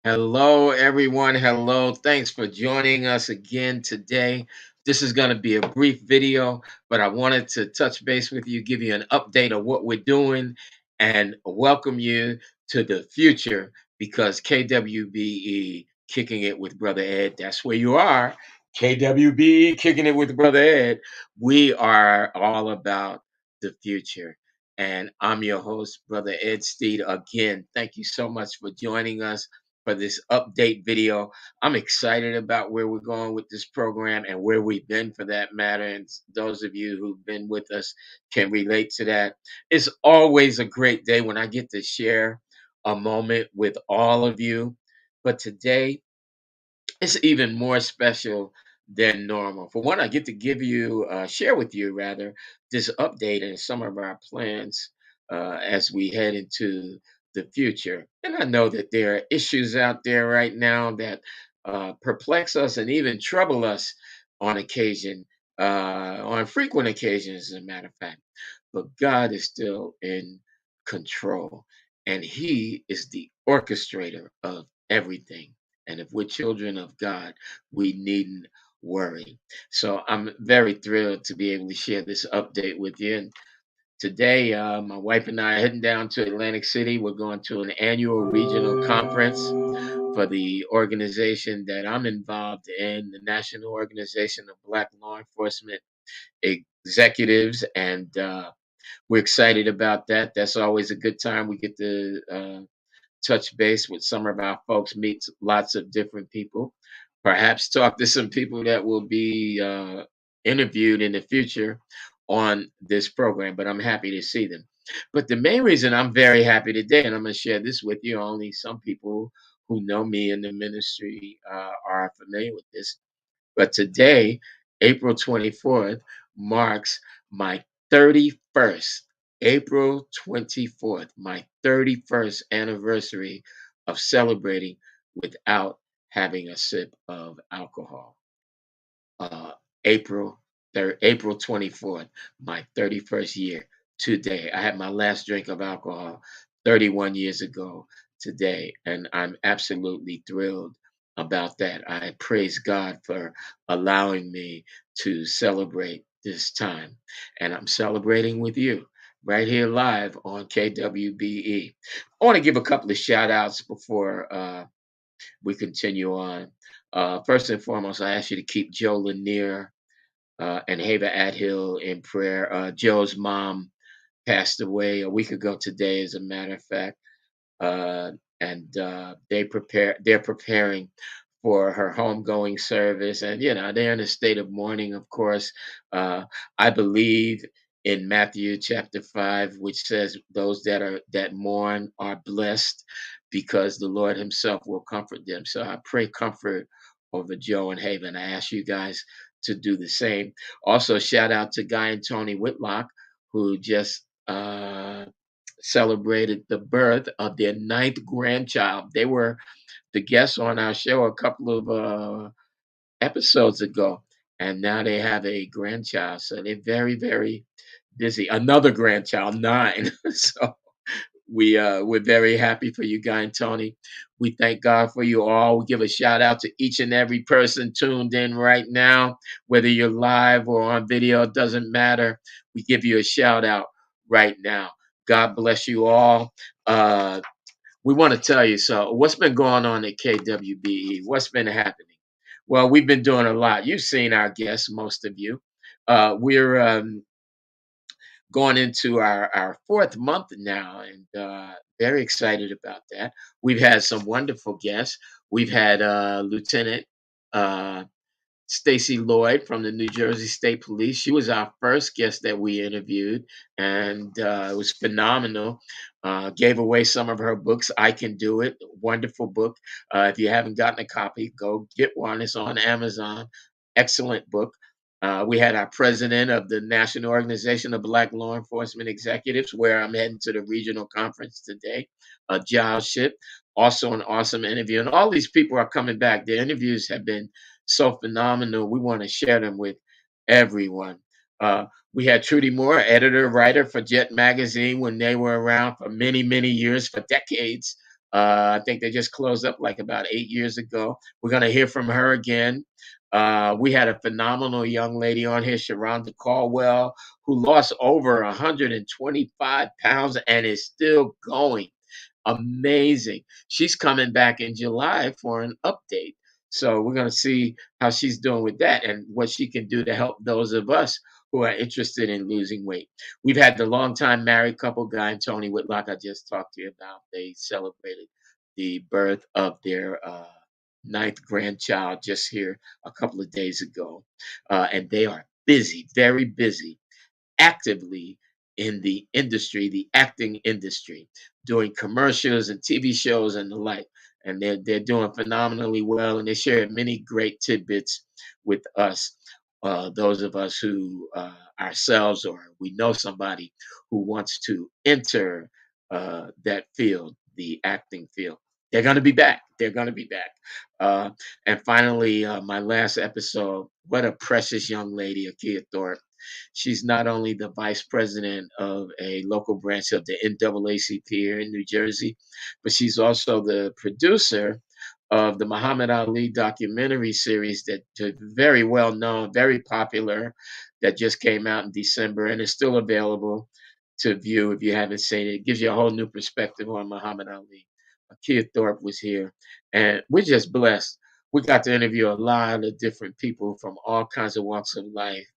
Hello, everyone. Hello. Thanks for joining us again today. This is going to be a brief video, but I wanted to touch base with you, give you an update of what we're doing, and welcome you to the future because KWBE kicking it with Brother Ed. That's where you are. KWBE kicking it with Brother Ed. We are all about the future. And I'm your host, Brother Ed Steed. Again, thank you so much for joining us for this update video. I'm excited about where we're going with this program and where we've been for that matter. And those of you who've been with us can relate to that. It's always a great day when I get to share a moment with all of you. But today, it's even more special than normal. For one, I get to share with you rather, this update and some of our plans as we head into the future. And I know that there are issues out there right now that perplex us and even trouble us on occasion, on frequent occasions, as a matter of fact. But God is still in control, and He is the orchestrator of everything. And if we're children of God, we needn't worry. So I'm very thrilled to be able to share this update with you. And today, my wife and I are heading down to Atlantic City. We're going to an annual regional conference for the organization that I'm involved in, the National Organization of Black Law Enforcement Executives. And we're excited about that. That's always a good time. We get to touch base with some of our folks, meet lots of different people, perhaps talk to some people that will be interviewed in the future on this program. But I'm happy to see them. But the main reason I'm very happy today, and I'm going to share this with you, only some people who know me in the ministry are familiar with this. But today, April 24th, marks my 31st, April 24th, my 31st anniversary of celebrating without having a sip of alcohol. uh, April 24th, my 31st year today. I had my last drink of alcohol 31 years ago today, and I'm absolutely thrilled about that. I praise God for allowing me to celebrate this time, and I'm celebrating with you right here live on KWBE. I want to give a couple of shout outs before we continue on. First and foremost, I ask you to keep Joe Lanier and Hava Athill in prayer. Joe's mom passed away a week ago today, as a matter of fact, uh, and they're preparing for her homegoing service, and they're in a state of mourning. Of course, I believe in Matthew chapter 5, which says those that mourn are blessed because the Lord Himself will comfort them. So I pray comfort over Joe and Haven. I ask you guys to do the same. Also, shout out to Guy and Tony Whitlock, who just celebrated the birth of their ninth grandchild. They were the guests on our show a couple of episodes ago, and now they have a grandchild. So they're very, very busy. Another grandchild, nine. So We're very happy for you, Guy and Tony. We thank God for you all. We give a shout out to each and every person tuned in right now, whether you're live or on video, it doesn't matter. We give you a shout out right now. God bless you all. We want to tell you, so what's been going on at KWBE? What's been happening? Well, we've been doing a lot. You've seen our guests, most of you. We're going into our fourth month now, and very excited about that. We've had some wonderful guests. We've had Lieutenant uh, Stacy Lloyd from the New Jersey State Police. She was our first guest that we interviewed, and it was phenomenal. Gave away some of her books. I Can Do It, wonderful book. If you haven't gotten a copy, go get one. It's on Amazon. Excellent book. We had our president of the National Organization of Black Law Enforcement Executives, where I'm heading to the regional conference today. Giles Ship, also an awesome interview. And all these people are coming back. The interviews have been so phenomenal. We want to share them with everyone. We had Trudy Moore, editor, writer for Jet Magazine when they were around for many, many years, for decades. I think they just closed up like about 8 years ago. We're going to hear from her again. We had a phenomenal young lady on here, Sharonda Caldwell, who lost over 125 pounds and is still going. Amazing. She's coming back in July for an update. So we're going to see how she's doing with that and what she can do to help those of us who are interested in losing weight. We've had the longtime married couple, Guy and Tony Whitlock, I just talked to you about. They celebrated the birth of their ninth grandchild just here a couple of days ago. And they are busy, very busy, actively in the industry, the acting industry, doing commercials and TV shows and the like. And they're doing phenomenally well, and they share many great tidbits with us, those of us who ourselves or we know somebody who wants to enter that field, the acting field. They're going to be back. They're going to be back. Uh, and finally, my last episode, what a precious young lady, Akia Thorpe. She's not only the vice president of a local branch of the NAACP here in New Jersey, but she's also the producer of the Muhammad Ali documentary series that is very well known, very popular, that just came out in December and is still available to view if you haven't seen it. It gives you a whole new perspective on Muhammad Ali. Kia Thorpe was here, and we're just blessed. We got to interview a lot of different people from all kinds of walks of life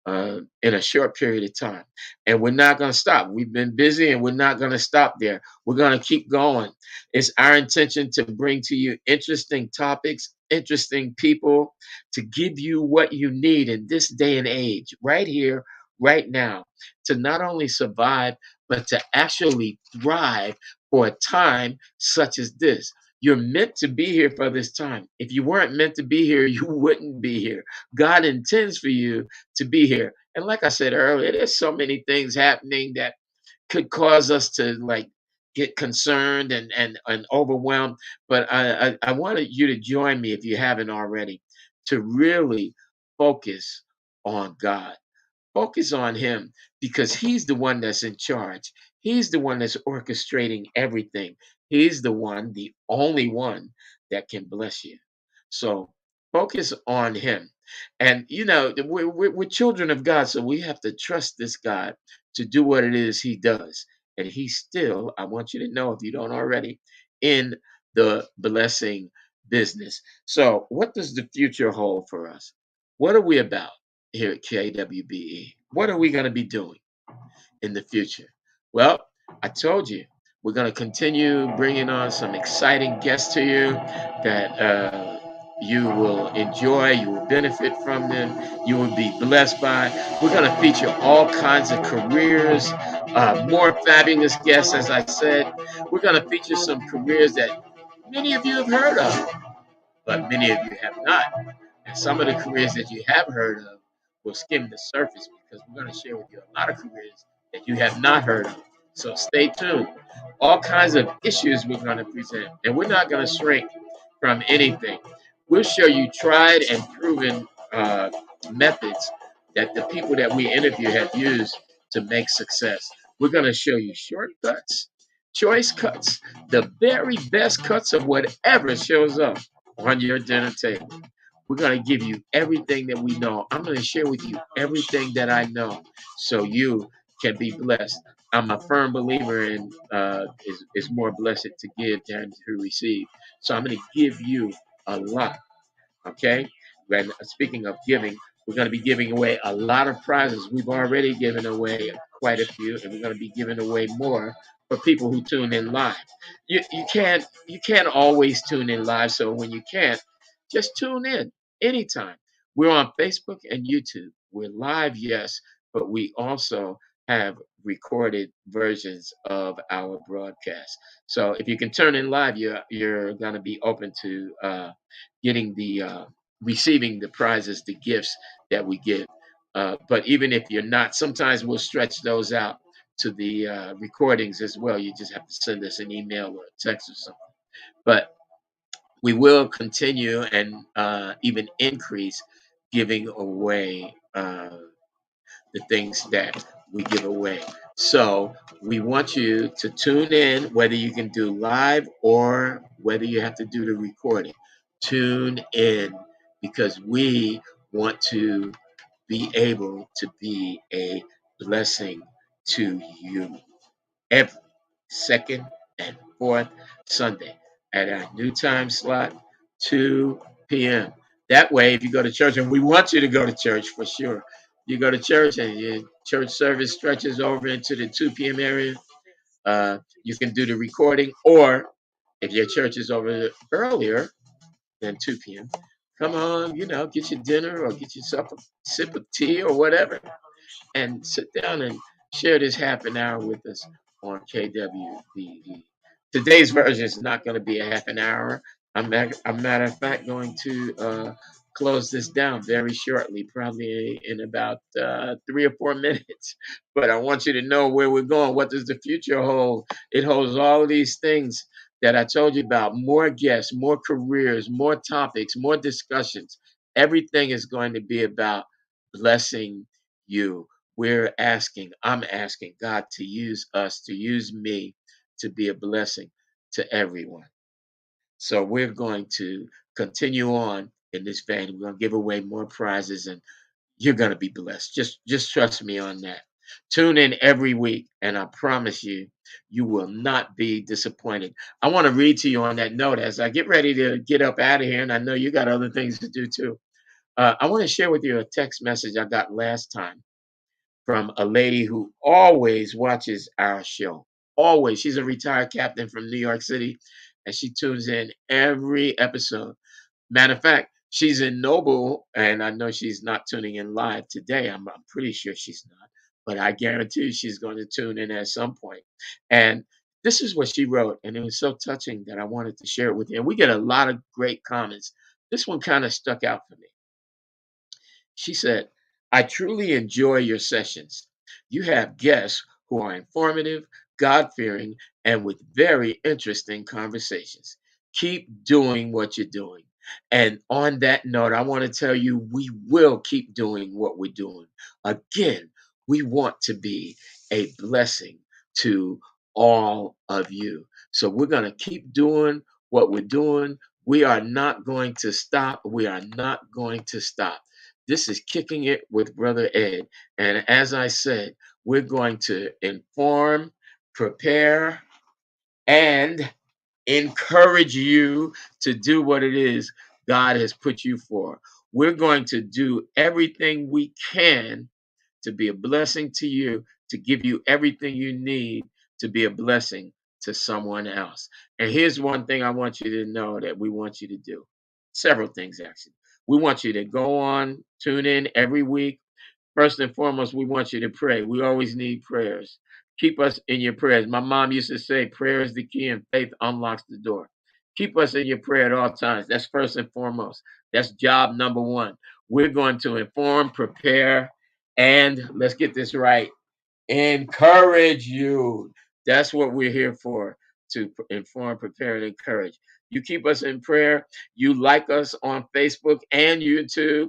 in a short period of time. And we're not going to stop. We've been busy and we're not going to stop there. We're going to keep going. It's our intention to bring to you interesting topics, interesting people, to give you what you need in this day and age, right here, right now, to not only survive, but to actually thrive for a time such as this. You're meant to be here for this time. If you weren't meant to be here, you wouldn't be here. God intends for you to be here. And like I said earlier, there's so many things happening that could cause us to like get concerned and overwhelmed. But I wanted you to join me if you haven't already to really focus on God. Focus on him because he's the one that's in charge. He's the one that's orchestrating everything. He's the one, the only one that can bless you. So focus on him. And, you know, we're children of God, so we have to trust this God to do what it is he does. And he's still, I want you to know if you don't already, in the blessing business. So, what does the future hold for us? What are we about here at KWBE? What are we going to be doing in the future? Well, I told you we're going to continue bringing on some exciting guests to you that you will enjoy, you will benefit from them, you will be blessed by. We're going to feature all kinds of careers, more fabulous guests, as I said. We're going to feature some careers that many of you have heard of, but many of you have not. And some of the careers that you have heard of will skim the surface because we're going to share with you a lot of careers that you have not heard of. So stay tuned. All kinds of issues we're going to present, and we're not going to shrink from anything. We'll show you tried and proven methods that the people that we interview have used to make success. We're going to show you shortcuts choice cuts, the very best cuts of whatever shows up on your dinner table. We're going to give you everything that we know. I'm going to share with you everything that I know so you can be blessed. I'm a firm believer in is more blessed to give than to receive. So I'm going to give you a lot. Okay. And speaking of giving, we're going to be giving away a lot of prizes. We've already given away quite a few, and we're going to be giving away more for people who tune in live. You can't always tune in live, so when you can't, just tune in anytime. We're on Facebook and YouTube. We're live, yes, but we also have recorded versions of our broadcast. So if you can turn in live, you're going to be open to getting the receiving the prizes, the gifts that we give. But even if you're not, sometimes we'll stretch those out to the recordings as well. You just have to send us an email or a text or something. But we will continue and even increase giving away the things that we give away. So we want you to tune in, whether you can do live or whether you have to do the recording. Tune in because we want to be able to be a blessing to you every second and fourth Sunday at our new time slot, 2 p.m. That way, if you go to church, and we want you to go to church for sure, you go to church and your church service stretches over into the 2 p.m. area, you can do the recording, or if your church is over earlier than 2 p.m., come on, get your dinner or get yourself a sip of tea or whatever and sit down and share this half an hour with us on KWBE. Today's version is not going to be a half an hour. A matter of fact, going to close this down very shortly, probably in about 3 or 4 minutes. But I want you to know where we're going. What does the future hold? It holds all of these things that I told you about: more guests, more careers, more topics, more discussions. Everything is going to be about blessing you. I'm asking God to use us, to use me to be a blessing to everyone. So we're going to continue on in this vein. We're going to give away more prizes and you're going to be blessed. Just trust me on that. Tune in every week and I promise you, you will not be disappointed. I want to read to you on that note as I get ready to get up out of here, and I know you got other things to do too. I want to share with you a text message I got last time from a lady who always watches our show. Always. She's a retired captain from New York City, and she tunes in every episode. Matter of fact, she's in Noble, and I know she's not tuning in live today. I'm pretty sure she's not, but I guarantee she's going to tune in at some point. And this is what she wrote, and it was so touching that I wanted to share it with you. And we get a lot of great comments. This one kind of stuck out for me. She said, I truly enjoy your sessions. You have guests who are informative, God fearing, and with very interesting conversations. Keep doing what you're doing. And on that note, I want to tell you we will keep doing what we're doing. Again, we want to be a blessing to all of you. So we're going to keep doing what we're doing. We are not going to stop. We are not going to stop. This is Kicking It with Brother Ed. And as I said, we're going to inform, prepare, and encourage you to do what it is God has put you for. We're going to do everything we can to be a blessing to you, to give you everything you need to be a blessing to someone else. And here's one thing I want you to know that we want you to do. Several things, actually. We want you to go on, tune in every week. First and foremost, we want you to pray. We always need prayers. Keep us in your prayers. My mom used to say, prayer is the key and faith unlocks the door. Keep us in your prayer at all times. That's first and foremost. That's job number one. We're going to inform, prepare, and let's get this right, encourage you. That's what we're here for, to inform, prepare, and encourage. You keep us in prayer. You like us on Facebook and YouTube.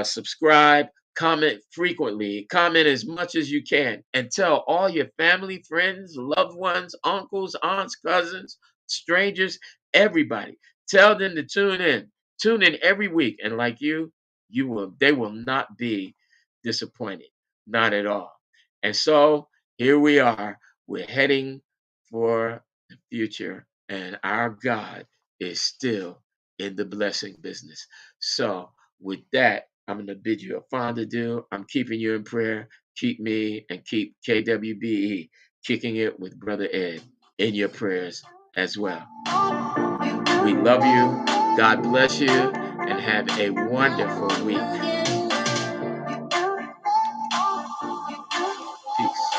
Subscribe, Comment frequently, comment as much as you can, and tell all your family, friends, loved ones, uncles, aunts, cousins, strangers, everybody. Tell them to tune in. Tune in every week. And like they will not be disappointed. Not at all. And so here we are. We're heading for the future, and our God is still in the blessing business. So, with that, I'm going to bid you a fond adieu. I'm keeping you in prayer. Keep me and keep KWBE kicking it with Brother Ed in your prayers as well. We love you. God bless you and have a wonderful week. Peace.